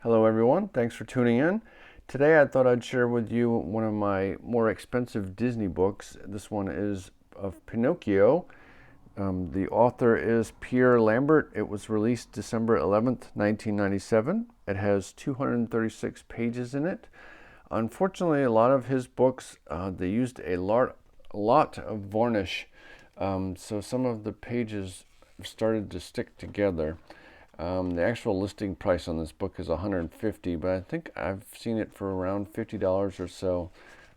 Hello everyone, thanks for tuning in. Today I thought I'd share with you one of my more expensive Disney books. This one is of Pinocchio. The author is Pierre Lambert. It was released December 11th, 1997. It has 236 pages in it. Unfortunately, a lot of his books, they used a lot of varnish, so some of the pages started to stick together. The actual listing price on this book is $150, but I think I've seen it for around $50 or so.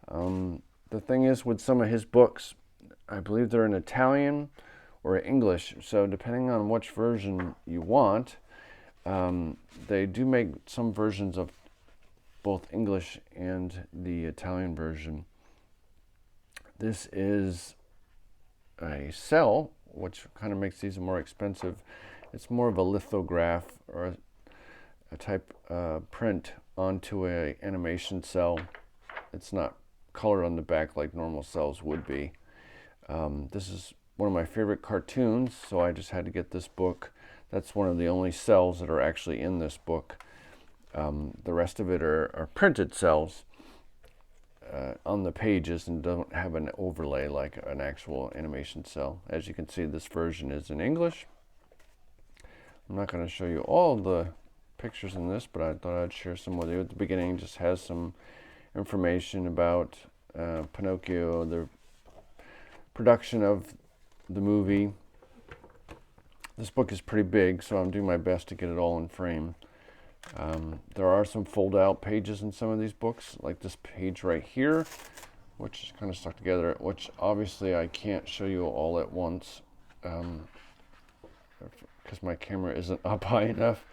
The thing is, with some of his books, I believe they're in Italian or English, so depending on which version you want, they do make some versions of both English and the Italian version. This is a cel, which kind of makes these more expensive. It's more of a lithograph or a type print onto a animation cel. It's not colored on the back like normal cels would be. This is one of my favorite cartoons, so I just had to get this book. That's one of the only cels that are actually in this book. The rest of it are printed cels on the pages and don't have an overlay like an actual animation cel. As you can see, this version is in English. I'm not going to show you all the pictures in this, but I thought I'd share some with you. At the beginning, just has some information about Pinocchio, the production of the movie. This book is pretty big, so I'm doing my best to get it all in frame. There are some fold-out pages in some of these books, like this page right here, which is kind of stuck together, which obviously I can't show you all at once. Because my camera isn't up high enough,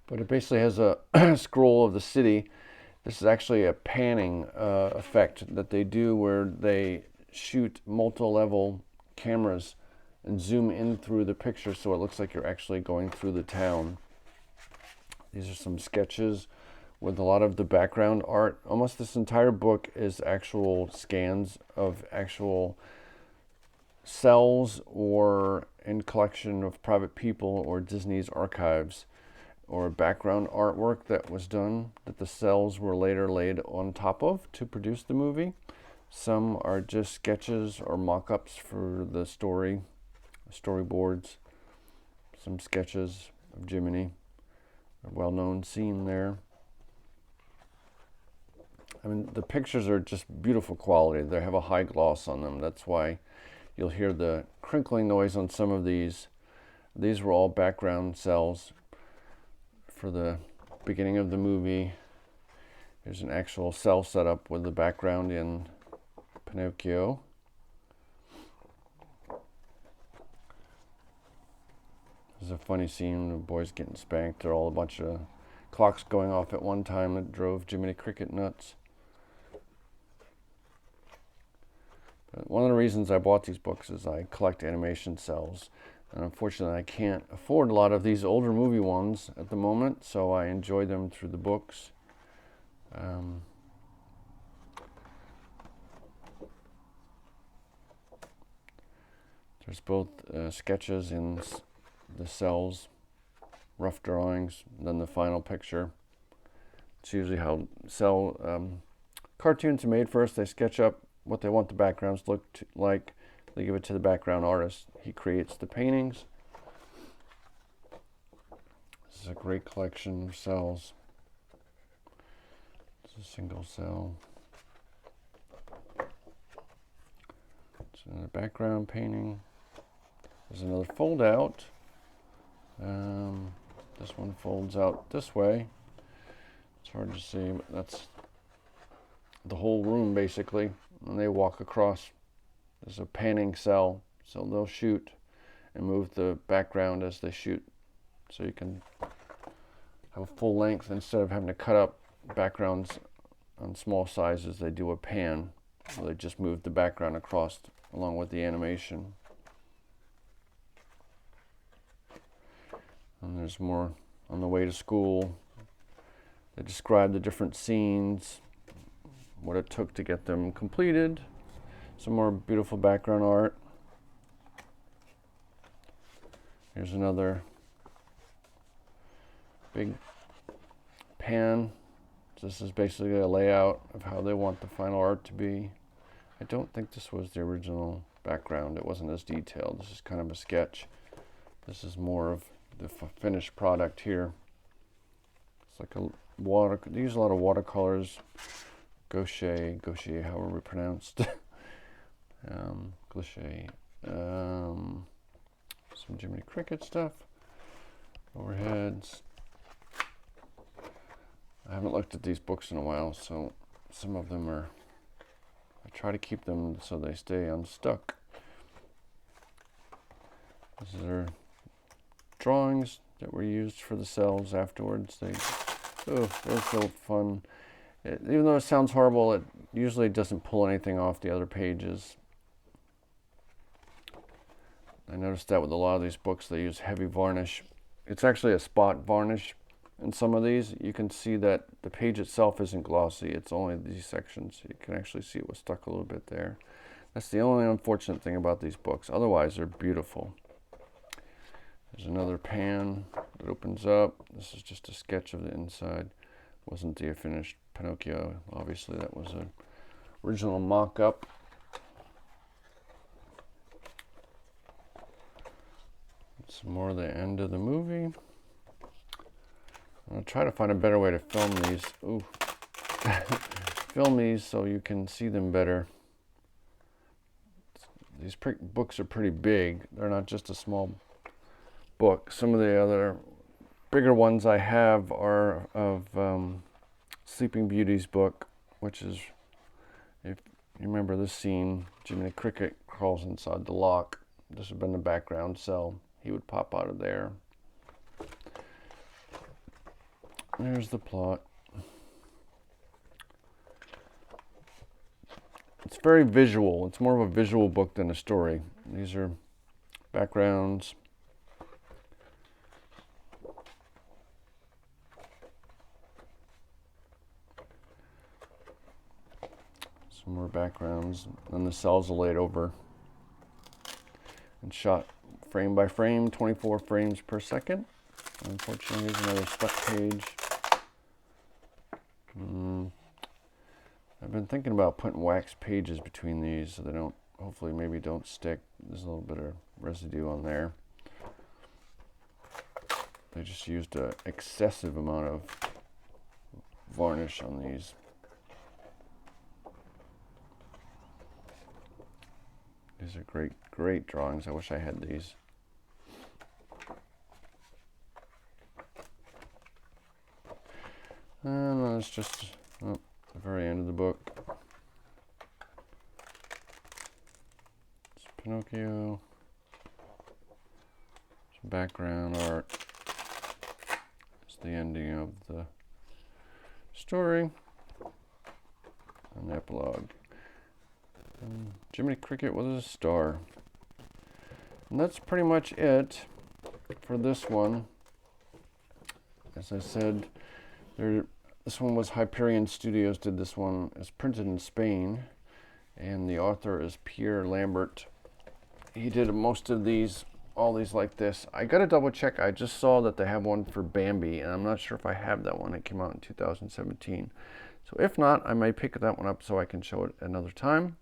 but it basically has a scroll of the city. This is actually a panning effect that they do where they shoot multi-level cameras and zoom in through the picture so it looks like you're actually going through the town. These are some sketches with a lot of the background art. Almost this entire book is actual scans of actual cels or in collection of private people or Disney's archives, or background artwork that was done that the cels were later laid on top of to produce the movie. Some are just sketches or mock-ups for the storyboards. Some sketches of Jiminy, a well-known scene there. I mean, the pictures are just beautiful quality. They have a high gloss on them. That's why you'll hear the crinkling noise on some of these. These were all background cels for the beginning of the movie. There's an actual cel setup with the background in Pinocchio. There's a funny scene, the boys getting spanked. There are all a bunch of clocks going off at one time that drove Jiminy Cricket nuts. One of the reasons I bought these books is I collect animation cels. And unfortunately, I can't afford a lot of these older movie ones at the moment, so I enjoy them through the books. There's both sketches in the cels, rough drawings, and then the final picture. It's usually how cartoons are made first. They sketch up what they want the backgrounds to look like. They give it to the background artist. He creates the paintings. This is a great collection of cels. It's a single cel. It's another background painting. There's another fold out. This one folds out this way. It's hard to see, but that's the whole room basically. And they walk across. There's a panning cel, so they'll shoot and move the background as they shoot. So you can have a full length instead of having to cut up backgrounds on small sizes. They do a pan, so they just move the background across along with the animation. And there's more on the way to school. They describe the different scenes, what it took to get them completed. Some more beautiful background art. Here's another big pan. This is basically a layout of how they want the final art to be. I don't think this was the original background. It wasn't as detailed. This is kind of a sketch. This is more of the finished product here. It's like a water. They use a lot of watercolors. Gouache, however we pronounced. Gouache. Some Jiminy Cricket stuff. Overheads. I haven't looked at these books in a while, so some of them are. I try to keep them so they stay unstuck. These are drawings that were used for the cels afterwards. They're so fun. Even though it sounds horrible, it usually doesn't pull anything off the other pages. I noticed that with a lot of these books, they use heavy varnish. It's actually a spot varnish. In some of these, you can see that the page itself isn't glossy. It's only these sections. You can actually see it was stuck a little bit there. That's the only unfortunate thing about these books. Otherwise, they're beautiful. There's another pan that opens up. This is just a sketch of the inside. Wasn't the finished Pinocchio. Obviously, that was an original mock-up. Some more of the end of the movie. I'll try to find a better way to film these. Ooh. Film these so you can see them better. These books are pretty big. They're not just a small book. Some of the other bigger ones I have are of Sleeping Beauty's book, which is, if you remember this scene, Jiminy Cricket crawls inside the lock. This would have been the background cell. He would pop out of there. There's the plot. It's very visual. It's more of a visual book than a story. These are backgrounds. Some more backgrounds. And the cels are laid over and shot frame by frame, 24 frames per second. Unfortunately, here's another stuck page. I've been thinking about putting wax pages between these so they don't, hopefully maybe don't stick. There's a little bit of residue on there. They just used an excessive amount of varnish on these. These are great, great drawings. I wish I had these. And then it's just the very end of the book. It's Pinocchio. Some background art. It's the ending of the story. And the epilogue. And Jiminy Cricket was a star. And that's pretty much it for this one. As I said, this one was Hyperion Studios did this one. It's printed in Spain, and the author is Pierre Lambert. He did most of these, all these like this. I gotta double check. I just saw that they have one for Bambi, and I'm not sure if I have that one. It came out in 2017. So if not, I may pick that one up so I can show it another time.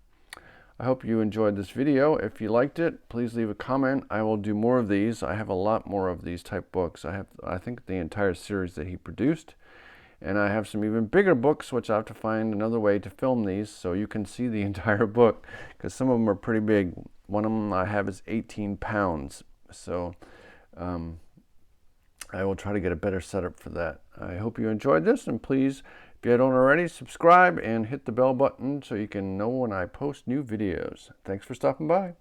I hope you enjoyed this video. If you liked it, please leave a comment. I will do more of these. I have a lot more of these type books. I think the entire series that he produced. And I have some even bigger books, which I have to find another way to film these so you can see the entire book, because some of them are pretty big. One of them I have is 18 pounds. So I will try to get a better setup for that. I hope you enjoyed this, and please, if you don't already, subscribe and hit the bell button so you can know when I post new videos. Thanks for stopping by.